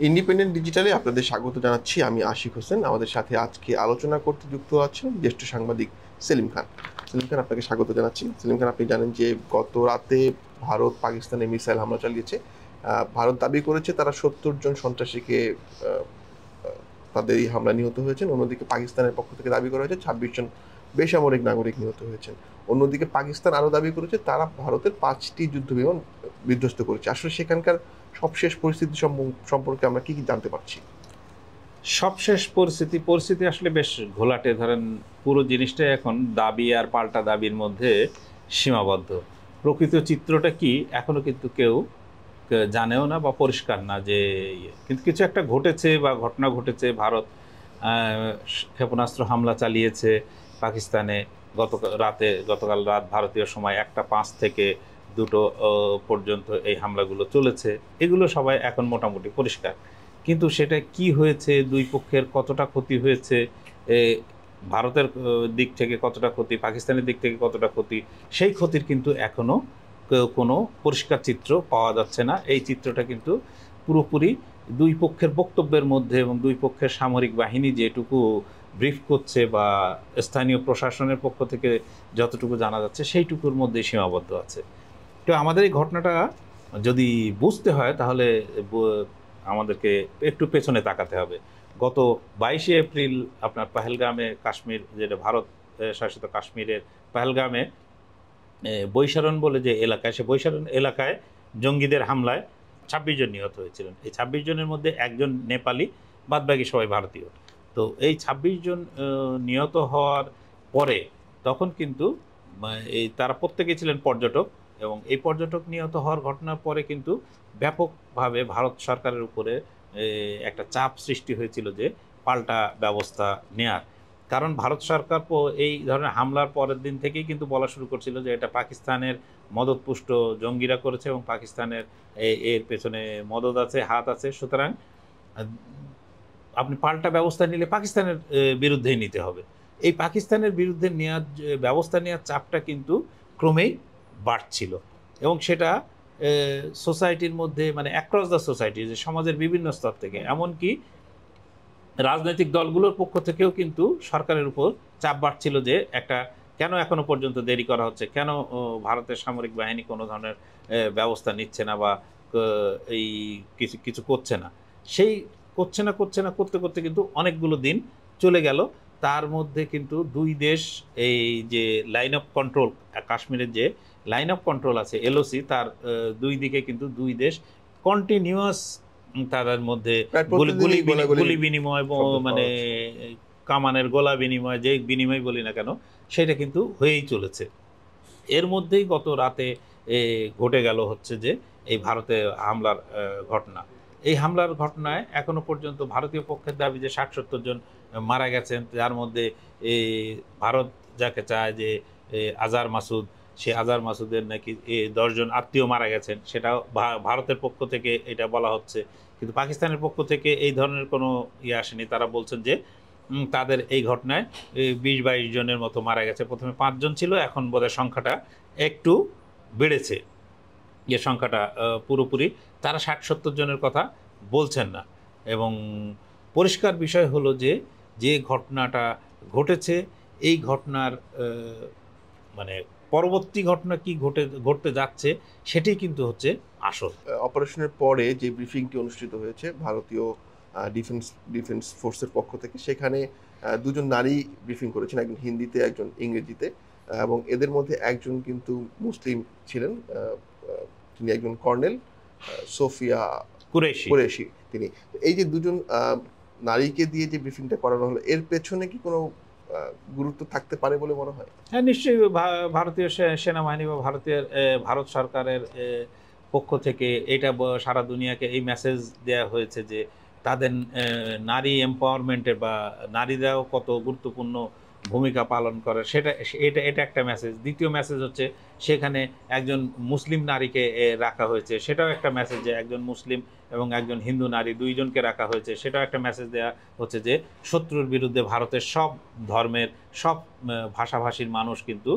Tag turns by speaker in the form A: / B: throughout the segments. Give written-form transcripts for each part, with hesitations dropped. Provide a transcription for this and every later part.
A: Independent ডিজিটালে আপনাদের স্বাগত জানাচ্ছি। আমি আশিক হোসেন। আমাদের সাথে আজকে আলোচনা করতে যুক্ত আছেন জ্যেষ্ঠ সাংবাদিক সেলিম খান। সেলিম খান, আপনাকে স্বাগত জানাচ্ছি। সেলিম খান, আপনি জানেন যে গত রাতে ভারত পাকিস্তানে মিসাইল হামলা চালিয়েছে। ভারত দাবি করেছে তারা ৭০ জন সন্ত্রাসীকে তাদের এই হামলা নিহত হয়েছেন। অন্যদিকে পাকিস্তানের পক্ষ থেকে দাবি করা হয়েছে ২৬ জন বেসামরিক নাগরিক নিহত হয়েছেন। অন্যদিকে পাকিস্তান আরও দাবি করেছে তারা ভারতের ৫টি যুদ্ধ বিমান বিধ্বস্ত করেছে। আসলে সেখানকার সবশেষ পরিস্থিতি সম্পর্কে আমরা কি জানতে পারছি?
B: সবশেষ পরিস্থিতি আসলে বেশ ঘোলাটে। ধরেন, পুরো জিনিসটা এখন দাবি আর পাল্টা দাবির মধ্যে সীমাবদ্ধ। প্রকৃত চিত্রটা কি এখনো কিন্তু কেউ জানেও না বা পরিষ্কার না যে কিন্তু কিছু একটা ঘটেছে বা ঘটনা ঘটেছে। ভারত ক্ষেপণাস্ত্র হামলা চালিয়েছে পাকিস্তানে গতকাল রাত ভারতীয় সময় 1টা 5 থেকে 2টো পর্যন্ত এই হামলাগুলো চলেছে। এগুলো সবাই এখন মোটামুটি পরিষ্কার। কিন্তু সেটা কি হয়েছে, দুই পক্ষের কতটা ক্ষতি হয়েছে, ভারতের দিক থেকে কতটা ক্ষতি, পাকিস্তানের দিক থেকে কতটা ক্ষতি, সেই ক্ষতির কিন্তু এখনও কোনো পরিষ্কার চিত্র পাওয়া যাচ্ছে না। এই চিত্রটা কিন্তু পুরোপুরি দুই পক্ষের বক্তব্যের মধ্যে এবং দুই পক্ষের সামরিক বাহিনী যেটুকু ব্রিফ করছে বা স্থানীয় প্রশাসনের পক্ষ থেকে যতটুকু জানা যাচ্ছে সেইটুকুর মধ্যে সীমাবদ্ধ আছে। তো আমাদের এই ঘটনাটা যদি বুঝতে হয় তাহলে আমাদেরকে একটু পেছনে তাকাতে হবে। গত 22শে এপ্রিল আপনার পহেলগামে, কাশ্মীর, যেটা ভারত শাসিত কাশ্মীরের পহেলগামে বৈশারণ বলে যে এলাকায়, সে বৈশারণ এলাকায় জঙ্গিদের হামলায় 26 জন নিহত হয়েছিলেন। এই 26 জনের মধ্যে একজন নেপালি, বাদবাকি সবাই ভারতীয়। তো এই 26 জন নিহত হওয়ার পরে তখন কিন্তু তারা প্রত্যেকেই ছিলেন পর্যটক, এবং এই পর্যটক নিহত হওয়ার ঘটনার পরে কিন্তু ব্যাপকভাবে ভারত সরকারের উপরে একটা চাপ সৃষ্টি হয়েছিল যে পাল্টা ব্যবস্থা নেয়ার। কারণ ভারত সরকার এই ধরনের হামলার পরের দিন থেকেই কিন্তু বলা শুরু করছিল যে এটা পাকিস্তানের মদতপুষ্ট জঙ্গিরা করেছে এবং পাকিস্তানের এর পেছনে মদত আছে, হাত আছে। সুতরাং আপনি পাল্টা ব্যবস্থা নিলে পাকিস্তানের বিরুদ্ধেই নিতে হবে। এই পাকিস্তানের বিরুদ্ধে ব্যবস্থা নেওয়ার চাপটা কিন্তু ক্রমেই বাড়ছিল, এবং সেটা সোসাইটির মধ্যে, মানে অ্যাক্রস দ্য সোসাইটি, যে সমাজের বিভিন্ন স্তর থেকে, এমনকি রাজনৈতিক দলগুলোর পক্ষ থেকেও কিন্তু সরকারের উপর চাপ বাড়ছিল যে কেন এখনো পর্যন্ত দেরি করা হচ্ছে, কেন ভারতের সামরিক বাহিনী কোনো ধরনের ব্যবস্থা নিচ্ছে না বা এই কিছু করছে না। সেই করতে করতে কিন্তু অনেকগুলো দিন চলে গেল। তার মধ্যে কিন্তু দুই দেশ, এই যে লাইন অফ কন্ট্রোল, কাশ্মীরের যে লাইন অফ কন্ট্রোল আছে এলওসি, তার দুই দিকে কিন্তু দুই দেশ কন্টিনিউয়াস তাদের মধ্যে গুলি বিনিময়, মানে কামানের গোলা বিনিময়, যে বিনিময় বলি না কেন, সেটা কিন্তু হয়েই চলেছে। এর মধ্যেই গত রাতে ঘটে গেল হচ্ছে যে এই ভারতে হামলার ঘটনা। এই হামলার ঘটনায় এখনো পর্যন্ত ভারতীয় পক্ষের দাবি যে 60-70 জন মারা গেছেন, যার মধ্যে ভারত যাকে চায় যে আজহার মাসুদ, সে আজহার মাসুদের নাকি 10 জন আত্মীয় মারা গেছেন, সেটাও ভারতের পক্ষ থেকে এটা বলা হচ্ছে। কিন্তু পাকিস্তানের পক্ষ থেকে এই ধরনের কোনো আসেনি। তারা বলছেন যে তাদের এই ঘটনায় 20-22 জনের মতো মারা গেছে। প্রথমে 5 জন ছিল, এখন বোধহয় সংখ্যাটা একটু বেড়েছে। যে সংখ্যাটা পুরোপুরি তারা 60-70 জনের কথা বলছেন না। এবং পরিষ্কার বিষয় হলো যে ঘটনাটা ঘটেছে, এই ঘটনার মানে পরবর্তী ঘটনা কি ঘটতে যাচ্ছে সেটি কিন্তু হচ্ছে আসল।
A: অপারেশনের পরে যে ব্রিফিংটি অনুষ্ঠিত হয়েছে ভারতীয় ডিফেন্স ফোর্সের পক্ষ থেকে, সেখানে দুজন নারী ব্রিফিং করেছেন, একজন হিন্দিতে, একজন ইংরেজিতে, এবং এদের মধ্যে একজন কিন্তু মুসলিম ছিলেন। তিনি একজন কর্নেল, সোফিয়া কুরেশি তিনি। এই যে দুজন নারীকে দিয়ে যে ব্রিফিংটা করানো হলো, এর পেছনে কি কোনো গুরুত্ব থাকতে পারে বলে মনে হয়?
B: হ্যাঁ, নিশ্চয়ই। ভারতীয় সেনাবাহিনী বা ভারত সরকারের পক্ষ থেকে এটা সারা দুনিয়াকে এই মেসেজ দেওয়া হয়েছে যে তাদের নারী এম্পাওয়ারমেন্টের বা নারীরাও কত গুরুত্বপূর্ণ ভূমিকা পালন করে, এটা একটা মেসেজ। দ্বিতীয় মেসেজ হচ্ছে সেখানে একজন মুসলিম নারীকে রাখা হয়েছে, সেটাও একটা মেসেজ যে একজন মুসলিম এবং একজন হিন্দু নারী দুইজনকে রাখা হয়েছে, সেটাও একটা মেসেজ দেওয়া হচ্ছে যে শত্রুর বিরুদ্ধে ভারতের সব ধর্মের, সব ভাষাভাষীর মানুষ কিন্তু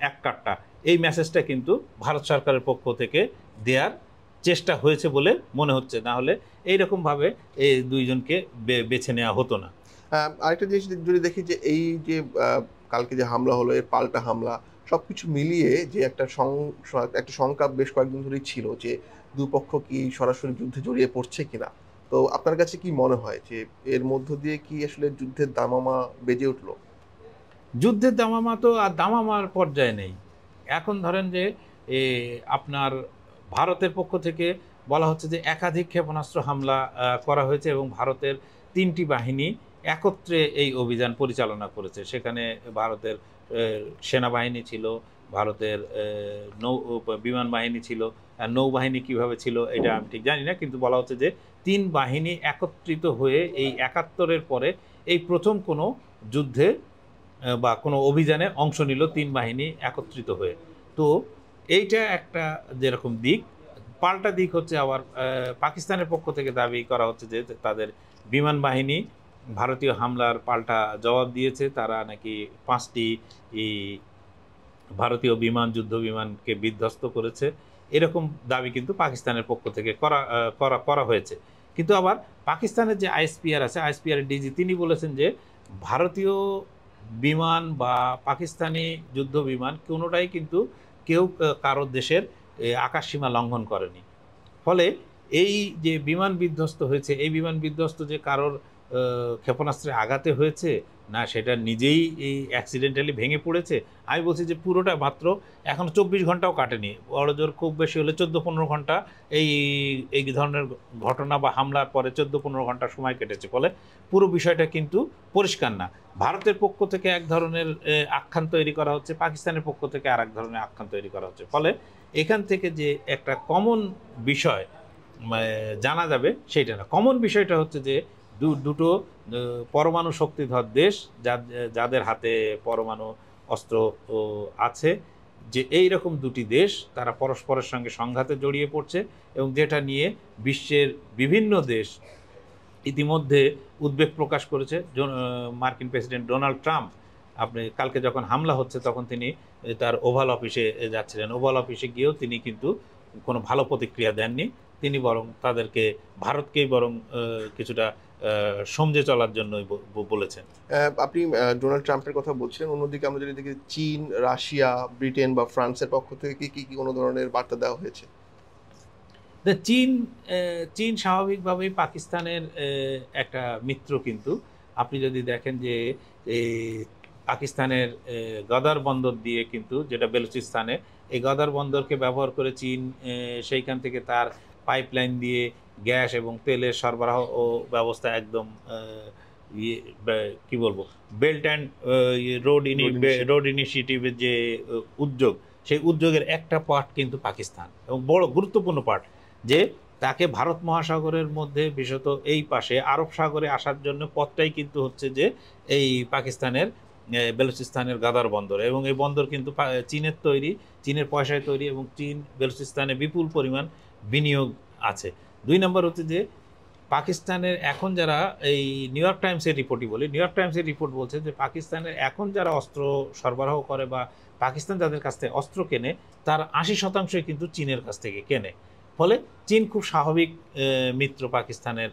B: এককাট্টা। এই মেসেজটা কিন্তু ভারত সরকারের পক্ষ থেকে দেওয়ার চেষ্টা হয়েছে বলে মনে হচ্ছে, না হলে এইরকমভাবে এই দুইজনকে বেছে নেওয়া হতো না।
A: আরেকটা জিনিস যদি দেখি যে এই যে কালকে যে হামলা হলো, এর পাল্টা হামলা, সবকিছু মিলিয়ে যে একটা শঙ্কা বেশ কয়েকদিন ধরেই ছিল যে দুপক্ষ কি সরাসরি যুদ্ধে জড়িয়ে পড়ছে কিনা। তো আপনার কাছে কি মনে হয় যে এর মধ্য দিয়ে কি আসলে যুদ্ধের দামামা বেজে উঠলো?
B: যুদ্ধের দামামা তো আর দামামার পর্যায়ে নেই। এখন ধরেন যে এ আপনার ভারতের পক্ষ থেকে বলা হচ্ছে যে একাধিক ক্ষেপণাস্ত্র হামলা করা হয়েছে এবং ভারতের ৩টি বাহিনী একত্রে এই অভিযান পরিচালনা করেছে। সেখানে ভারতের সেনাবাহিনী ছিল, ভারতের বিমান বাহিনী ছিল, নৌবাহিনী কিভাবে ছিল এটা আমি ঠিক জানি না, কিন্তু বলা হচ্ছে যে ৩ বাহিনী একত্রিত হয়ে এই ৭১-এর পরে এই প্রথম কোনো যুদ্ধে বা কোনো অভিযানে অংশ নিল ৩ বাহিনী একত্রিত হয়ে। তো এইটা একটা যেরকম দিক, পাল্টা দিক হচ্ছে আবার পাকিস্তানের পক্ষ থেকে দাবি করা হচ্ছে যে তাদের বিমান বাহিনী ভারতীয় হামলার পাল্টা জবাব দিয়েছে। তারা নাকি 5টি ভারতীয় যুদ্ধ বিমানকে বিধ্বস্ত করেছে, এরকম দাবি কিন্তু পাকিস্তানের পক্ষ থেকে করা হয়েছে। কিন্তু আবার পাকিস্তানের যে আইএসপিআর আছে, আইএসপিআর ডিজি তিনি বলেছেন যে ভারতীয় বিমান বা পাকিস্তানি যুদ্ধ বিমান কোনোটাই কিন্তু কেউ কারোর দেশের আকাশসীমা লঙ্ঘন করেনি। ফলে এই যে বিমান বিধ্বস্ত হয়েছে, এই বিমান বিধ্বস্ত যে কারোর ক্ষেপণাস্ত্রে আঘাতে হয়েছে না সেটা নিজেই এই অ্যাক্সিডেন্টালি ভেঙে পড়েছে, আমি বলছি যে পুরোটা মাত্র এখনও 24 ঘন্টাও কাটেনি, বড়জোর খুব বেশি হলে 14-15 ঘন্টা এই ধরনের ঘটনা বা হামলার পরে 14-15 ঘন্টা সময় কেটেছে। ফলে পুরো বিষয়টা কিন্তু পরিষ্কার না। ভারতের পক্ষ থেকে এক ধরনের আখ্যান তৈরি করা হচ্ছে, পাকিস্তানের পক্ষ থেকে আর এক ধরনের আখ্যান তৈরি করা হচ্ছে। ফলে এখান থেকে যে একটা কমন বিষয় জানা যাবে সেইটা না। কমন বিষয়টা হচ্ছে যে দুটো পরমাণু শক্তিধর দেশ যাদের হাতে পরমাণু অস্ত্র আছে, যে এই রকম দুটি দেশ তারা পরস্পরের সঙ্গে সংঘাতে জড়িয়ে পড়ছে এবং যেটা নিয়ে বিশ্বের বিভিন্ন দেশ ইতিমধ্যে উদ্বেগ প্রকাশ করেছে। মার্কিন প্রেসিডেন্ট ডোনাল্ড ট্রাম্প আপনি কালকে যখন হামলা হচ্ছে তখন তিনি তার ওভাল অফিসে যাচ্ছিলেন, ওভাল অফিসে গিয়েও তিনি কিন্তু কোনো ভালো প্রতিক্রিয়া দেননি। তিনি বরং তাদেরকে ভারতকেই বরং কিছুটা সমঝে চলার জন্যই বলেছেন।
A: আপনি ডোনাল্ড ট্রাম্পের কথা বলছিলেন, অন্যদিকে আমরা যদি দেখি চীন, রাশিয়া, ব্রিটেন বা ফ্রান্সের পক্ষ থেকে কি কোনো ধরনের বার্তা দেওয়া হয়েছে?
B: চীন স্বাভাবিকভাবেই পাকিস্তানের একটা মিত্র, কিন্তু আপনি যদি দেখেন যে পাকিস্তানের গদার বন্দর দিয়ে কিন্তু, যেটা বেলুচিস্তানে, এই গদার বন্দরকে ব্যবহার করে চীন সেইখান থেকে তার পাইপলাইন দিয়ে গ্যাস এবং তেলের সরবরাহ ও ব্যবস্থা একদম কি বলবো, বেল্ট অ্যান্ড রোড ইনিশিয়েটিভের যে উদ্যোগ, সেই উদ্যোগের একটা পার্ট কিন্তু পাকিস্তান এবং বড় গুরুত্বপূর্ণ পার্ট, যে তাকে ভারত মহাসাগরের মধ্যে বিশেষত এই পাশে আরব সাগরে আসার জন্য পথটাই কিন্তু হচ্ছে যে এই পাকিস্তানের বেলুচিস্তানের গাদার বন্দর, এবং এই বন্দর কিন্তু চীনের তৈরি, চীনের পয়সায় তৈরি, এবং চীন বেলুচিস্তানে বিপুল পরিমাণ বিনিয়োগ আছে। 2 নম্বর হচ্ছে যে পাকিস্তানের এখন যারা, এই নিউ ইয়র্ক টাইমসের রিপোর্টই বলি, নিউ ইয়র্ক টাইমসের রিপোর্ট বলছে যে পাকিস্তানের এখন যারা অস্ত্র সরবরাহ করে বা পাকিস্তান যাদের কাছ থেকে অস্ত্র কেনে তার 80% কিন্তু চীনের কাছ থেকে কেনে। ফলে চীন খুব স্বাভাবিক মিত্র পাকিস্তানের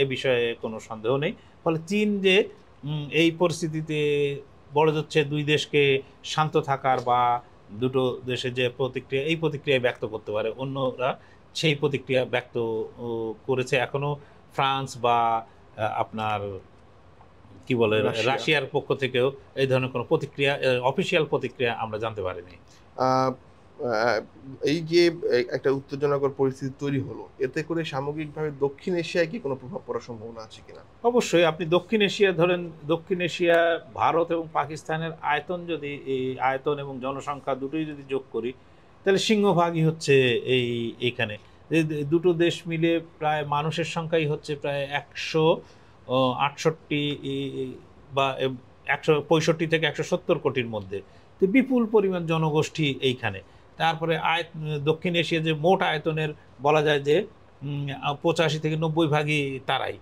B: এ বিষয়ে কোনো সন্দেহ নেই। ফলে চীন যে এই পরিস্থিতিতে বড় হচ্ছে 2 দেশকে শান্ত থাকার বা দুটো দেশের যে প্রতিক্রিয়া, এই প্রতিক্রিয়া ব্যক্ত করতে পারে, অন্যরা সেই প্রতিক্রিয়া ব্যক্ত করেছে। এখনো ফ্রান্স বা আপনার কি বলে রাশিয়ার পক্ষ থেকেও এই ধরনের কোনো প্রতিক্রিয়া, অফিসিয়াল প্রতিক্রিয়া আমরা জানতে পারিনি।
A: এই যে একটা উত্তেজনাকর পরিস্থিতি তৈরি হলো, এতে করে সামগ্রিকভাবে দক্ষিণ এশিয়ায় কি কোনো প্রভাব পড়ার সম্ভাবনা আছে কিনা?
B: অবশ্যই। আপনি দক্ষিণ এশিয়া ধরেন, দক্ষিণ এশিয়া ভারত এবং পাকিস্তানের আয়তন, যদি এই আয়তন এবং জনসংখ্যা দুটোই যদি যোগ করি, তাহলে সিংহভাগই হচ্ছে এইখানে। দুটো দেশ মিলে প্রায় মানুষের সংখ্যাই হচ্ছে প্রায় 168 বা 165 থেকে 170 কোটির মধ্যে। তো বিপুল পরিমাণ জনগোষ্ঠী এইখানে। তারপরে দক্ষিণ এশিয়া যে মোট আয়তনের বলা যায় যে 85 থেকে 90 ভাগই তারাই।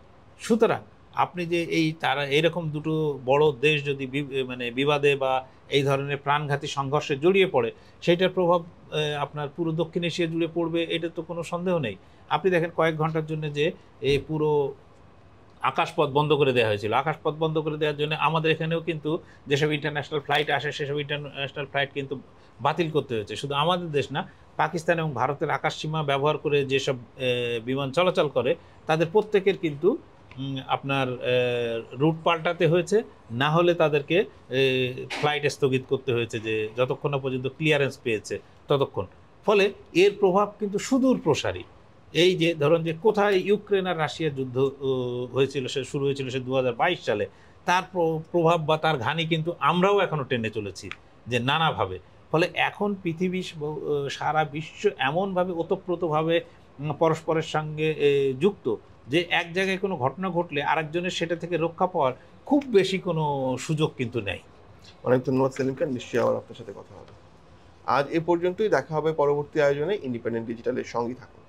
B: সুতরাং আপনি যে তারা এরকম দুটো বড় দেশ যদি মানে বিবাদে বা এই ধরনের প্রাণঘাতী সংঘর্ষে জড়িয়ে পড়ে, সেইটার প্রভাব আপনার পুরো দক্ষিণ এশিয়া জুড়ে পড়বে, এটা তো কোনো সন্দেহ নেই। আপনি দেখেন কয়েক ঘন্টার জন্য যে এই পুরো আকাশপথ বন্ধ করে দেওয়া হয়েছিল, আকাশপথ বন্ধ করে দেওয়ার জন্য আমাদের এখানেও কিন্তু যেসব ইন্টারন্যাশনাল ফ্লাইট আসে সেসব ইন্টারন্যাশনাল ফ্লাইট কিন্তু বাতিল করতে হয়েছে। শুধু আমাদের দেশ না, পাকিস্তান এবং ভারতের আকাশসীমা ব্যবহার করে যেসব বিমান চলাচল করে তাদের প্রত্যেকের কিন্তু আপনার রুট পাল্টাতে হয়েছে, না হলে তাদেরকে ফ্লাইট স্থগিত করতে হয়েছে, যে যতক্ষণ না পর্যন্ত ক্লিয়ারেন্স পেয়েছে ততক্ষণ। ফলে এর প্রভাব কিন্তু সুদূর প্রসারী। এই যে ধরুন যে কোথায় ইউক্রেন আর রাশিয়ার যুদ্ধ হয়েছিল, সে শুরু হয়েছিল সে 2022 সালে, তার প্রভাব বা তার ঘানি কিন্তু আমরাও এখনো টেনে চলেছি যে নানাভাবে। ফলে এখন পৃথিবী সারা বিশ্ব এমনভাবে ওতপ্রোতভাবে পরস্পরের সঙ্গে যুক্ত যে এক জায়গায় কোনো ঘটনা ঘটলে আরেকজনের সেটা থেকে রক্ষা পাওয়ার খুব বেশি কোনো সুযোগ কিন্তু নেই।
A: অনেক ধন্যবাদ সেলিম খান, নিশ্চয়ই আবার আপনার সাথে কথা হবে। আজ এ পর্যন্তই, দেখা হবে পরবর্তী আয়োজনে। ইন্ডিপেন্ডেন্ট ডিজিটালের সঙ্গী থাকুন।